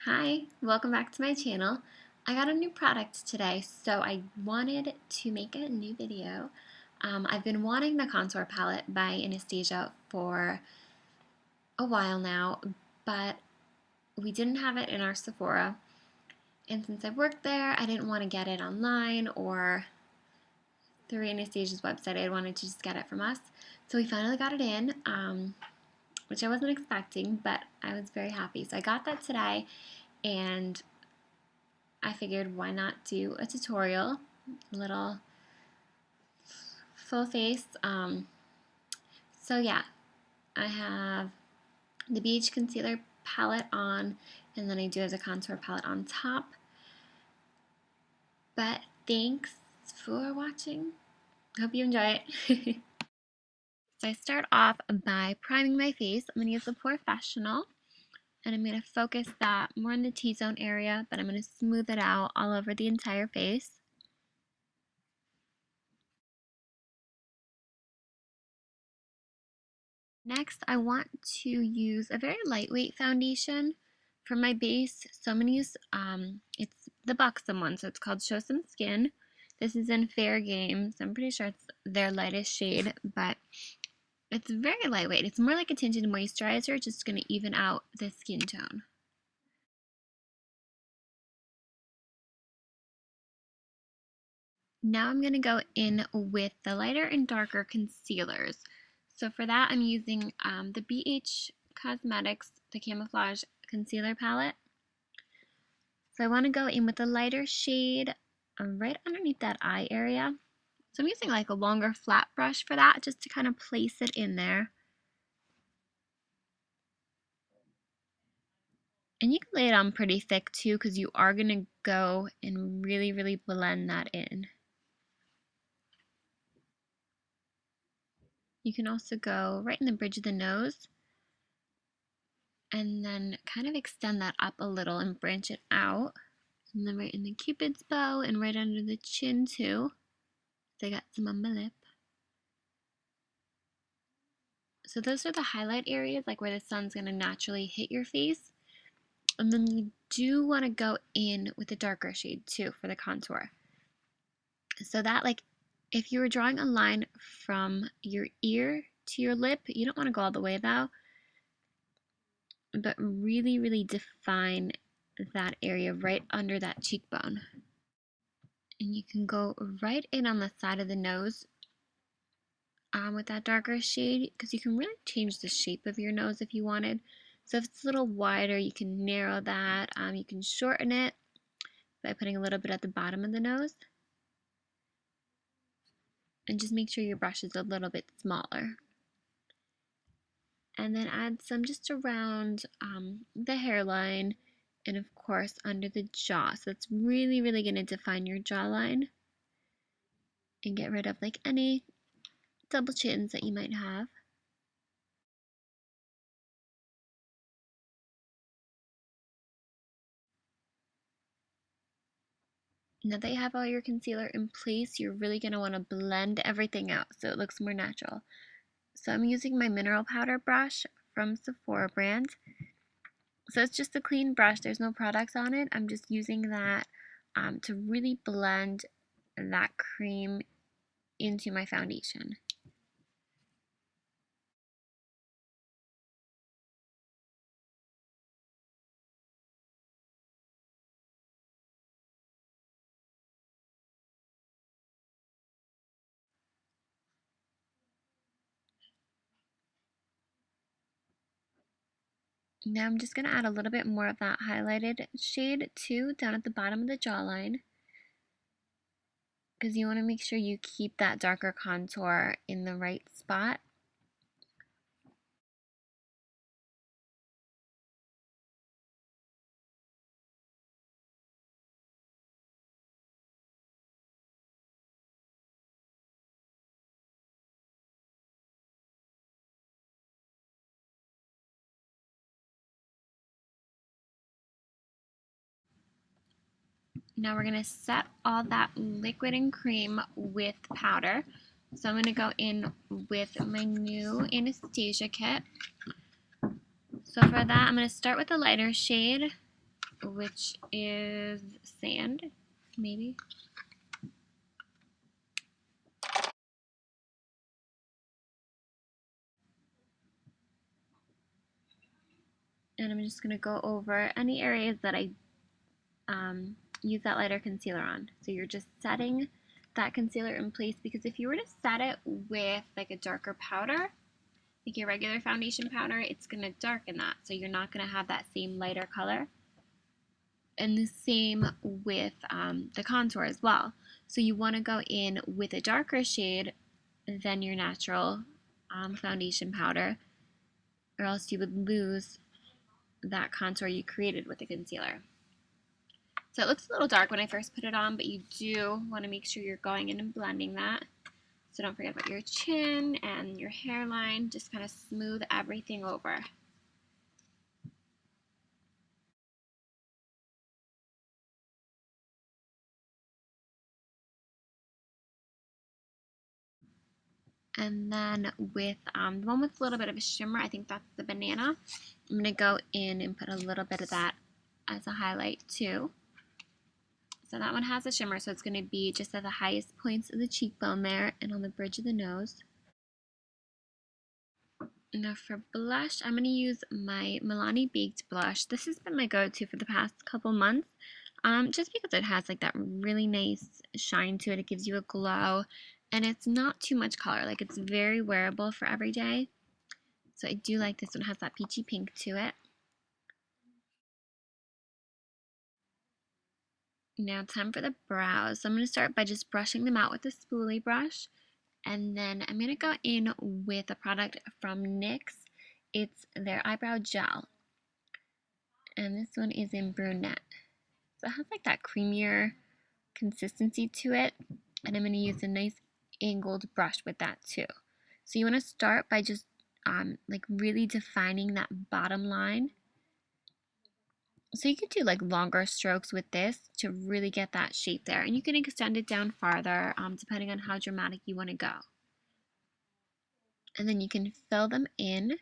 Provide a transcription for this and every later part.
Hi, welcome back to my channel. I got a new product today, so I wanted to make a new video. I've been wanting the contour palette by Anastasia for a while now, but we didn't have it in our Sephora. And since I worked there, I didn't want to get it online or through Anastasia's website. I wanted to just get it from us. So we finally got it in, which I wasn't expecting, but I was very happy. So I got that today, and I figured why not do a tutorial, a little full face. So yeah, I have the beach concealer palette on, and then I do have the contour palette on top. But thanks for watching. Hope you enjoy it. So I start off by priming my face. I'm going to use the Porefessional, and I'm going to focus that more in the T-zone area, but I'm going to smooth it out all over the entire face. Next, I want to use a very lightweight foundation for my base. So I'm going to use, it's the Buxom one, so it's called Show Some Skin. This is in Fair Game, so I'm pretty sure it's their lightest shade, but it's very lightweight. It's more like a tinted moisturizer, just going to even out the skin tone. Now I'm going to go in with the lighter and darker concealers. So for that, I'm using the BH Cosmetics, the Camouflage Concealer Palette. So I want to go in with a lighter shade right underneath that eye area. So I'm using like a longer flat brush for that, just to kind of place it in there. And you can lay it on pretty thick too, because you are going to go and really blend that in. You can also go right in the bridge of the nose, and then kind of extend that up a little and branch it out. And then right in the Cupid's bow and right under the chin too. So I got some on my lip. So those are the highlight areas, like where the sun's going to naturally hit your face. And then you do want to go in with a darker shade too for the contour. So that, like, if you were drawing a line from your ear to your lip, you don't want to go all the way though, but really define that area right under that cheekbone. And you can go right in on the side of the nose with that darker shade, because you can really change the shape of your nose if you wanted. So if it's a little wider, you can narrow that. You can shorten it by putting a little bit at the bottom of the nose. And just make sure your brush is a little bit smaller. And then add some just around the hairline, and of course under the jaw. So it's really going to define your jawline and get rid of like any double chins that you might have. Now that you have all your concealer in place, you're really going to want to blend everything out so it looks more natural. So I'm using my mineral powder brush from Sephora brand. So it's just a clean brush, there's no products on it. I'm just using that to really blend that cream into my foundation. Now I'm just going to add a little bit more of that highlighted shade too, down at the bottom of the jawline, because you want to make sure you keep that darker contour in the right spot. Now we're going to set all that liquid and cream with powder. So I'm going to go in with my new Anastasia kit. So for that, I'm going to start with a lighter shade. which is sand, maybe. And I'm just going to go over any areas that I use that lighter concealer on. So you're just setting that concealer in place, because if you were to set it with like a darker powder, like your regular foundation powder, it's going to darken that. So you're not going to have that same lighter color. And the same with the contour as well. So you want to go in with a darker shade than your natural foundation powder, or else you would lose that contour you created with the concealer. So it looks a little dark when I first put it on, but you do want to make sure you're going in and blending that. So don't forget about your chin and your hairline. Just kind of smooth everything over. And then with the one with a little bit of a shimmer, I think that's the banana. I'm going to go in and put a little bit of that as a highlight too. So that one has a shimmer, so it's going to be just at the highest points of the cheekbone there and on the bridge of the nose. Now for blush, I'm going to use my Milani Baked Blush. This has been my go-to for the past couple months, just because it has like that really nice shine to it. It gives you a glow, and it's not too much color. Like, it's very wearable for every day. So I do like this one. It has that peachy pink to it. Now time for the brows. So I'm going to start by just brushing them out with a spoolie brush. And then I'm going to go in with a product from NYX. It's their eyebrow gel. And this one is in brunette. So it has like that creamier consistency to it. And I'm going to use a nice angled brush with that too. So you want to start by just like really defining that bottom line. So you could do like longer strokes with this to really get that shape there. And you can extend it down farther depending on how dramatic you want to go. And then you can fill them in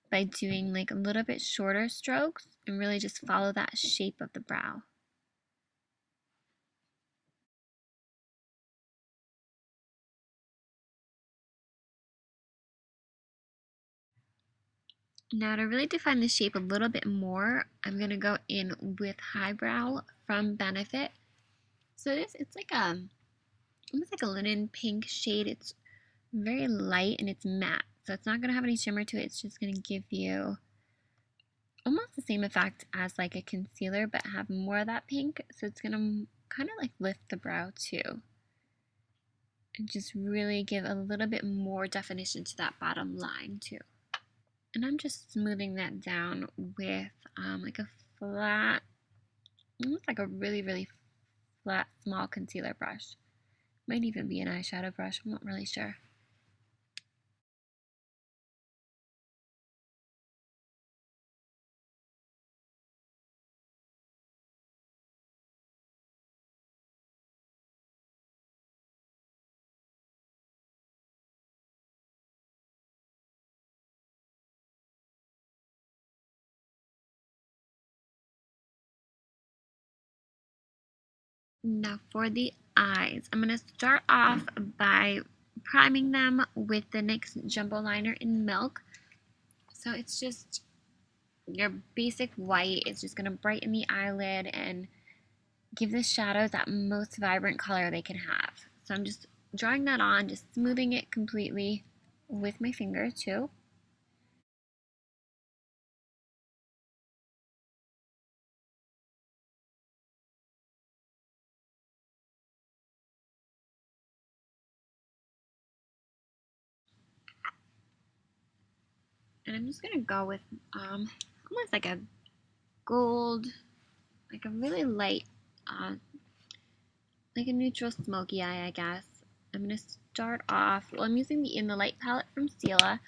by doing like a little bit shorter strokes and really just follow that shape of the brow. Now to really define the shape a little bit more, I'm going to go in with Highbrow from Benefit. So it's like almost like a linen pink shade. It's very light and it's matte. So it's not going to have any shimmer to it. It's just going to give you almost the same effect as like a concealer, but have more of that pink. So it's going to kind of like lift the brow too. And just really give a little bit more definition to that bottom line too. And I'm just smoothing that down with like a flat, almost like a really flat small concealer brush. Might even be an eyeshadow brush, I'm not really sure. Now for the eyes, I'm going to start off by priming them with the NYX Jumbo Liner in Milk. So it's just your basic white. It's just going to brighten the eyelid and give the shadows that most vibrant color they can have. So I'm just drawing that on, just smoothing it completely with my finger too. And I'm just going to go with almost like a gold, like a really light, like a neutral smoky eye, I guess. I'm going to start off, well, I'm using the In the Light palette from Stila,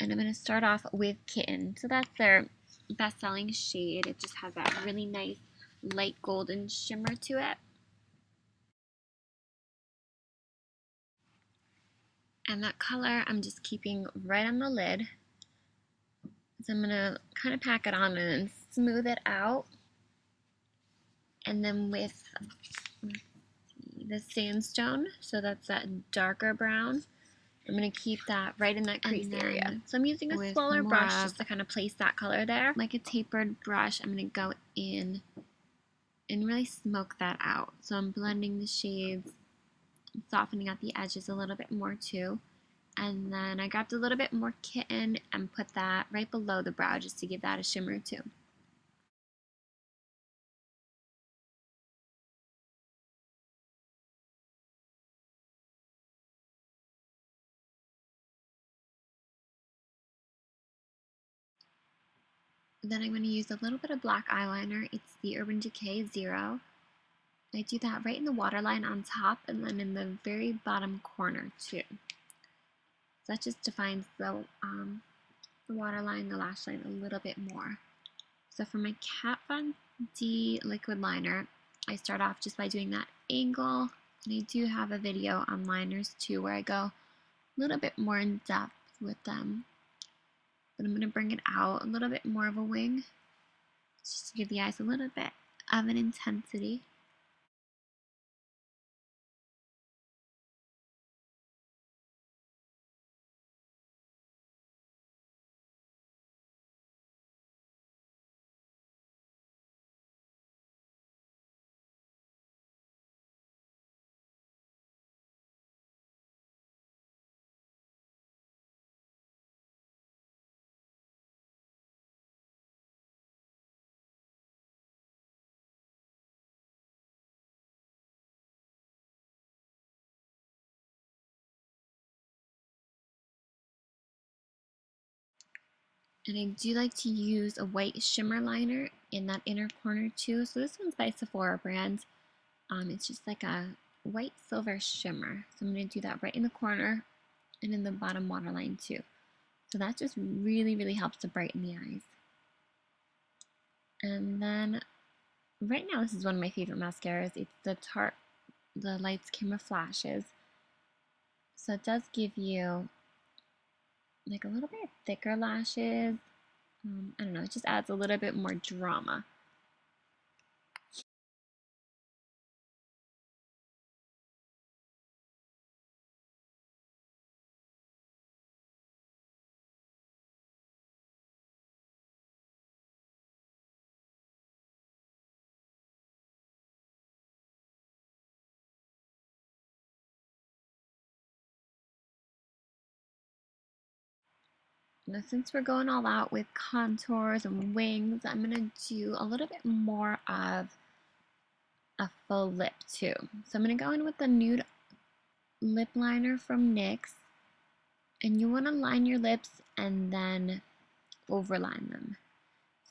and I'm going to start off with Kitten. So that's their best-selling shade. It just has that really nice light golden shimmer to it. And that color I'm just keeping right on the lid. So I'm going to kind of pack it on and then smooth it out. And then with the sandstone, so that's that darker brown, I'm going to keep that right in that crease area. So I'm using a smaller brush just to kind of place that color there. Like a tapered brush, I'm going to go in and really smoke that out. So I'm blending the shades, softening out the edges a little bit more too. And then I grabbed a little bit more kitten and put that right below the brow just to give that a shimmer too. Then I'm going to use a little bit of black eyeliner. It's the Urban Decay Zero. I do that right in the waterline on top and then in the very bottom corner too. So that just defines the waterline, the lash line a little bit more. So for my Kat Von D liquid liner, I start off just by doing that angle. And I do have a video on liners too where I go a little bit more in depth with them. But I'm going to bring it out a little bit more of a wing, just to give the eyes a little bit of an intensity. And I do like to use a white shimmer liner in that inner corner too. So this one's by Sephora brand. It's just like a white silver shimmer. So I'm going to do that right in the corner and in the bottom waterline too. So that just really, really helps to brighten the eyes. And then right now this is one of my favorite mascaras. It's the Tarte, the Lights Camera Flashes. So it does give you like a little bit thicker lashes. I don't know, it just adds a little bit more drama. Now since we're going all out with contours and wings, I'm going to do a little bit more of a full lip too. So I'm going to go in with the nude lip liner from NYX. And you want to line your lips and then overline them.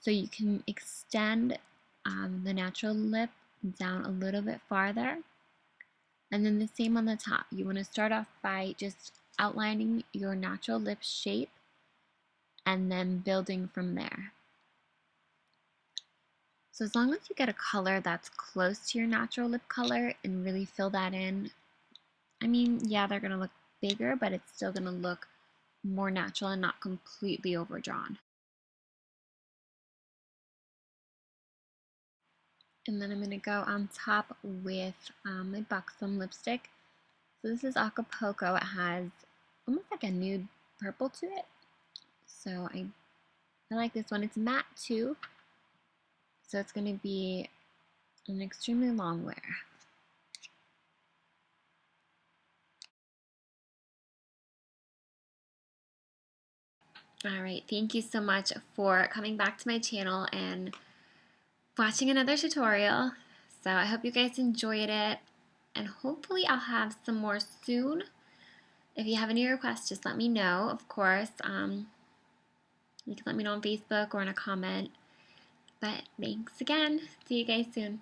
So you can extend the natural lip down a little bit farther. And then the same on the top. You want to start off by just outlining your natural lip shape and then building from there. So as long as you get a color that's close to your natural lip color and really fill that in, I mean, yeah, they're going to look bigger, but it's still going to look more natural and not completely overdrawn. And then I'm going to go on top with my Buxom lipstick. So this is Acapulco. It has almost like a nude purple to it. So I like this one. It's matte too. So it's going to be an extremely long wear. Alright, thank you so much for coming back to my channel and watching another tutorial. So I hope you guys enjoyed it, and hopefully I'll have some more soon. If you have any requests, just let me know, of course. You can let me know on Facebook or in a comment. But thanks again. See you guys soon.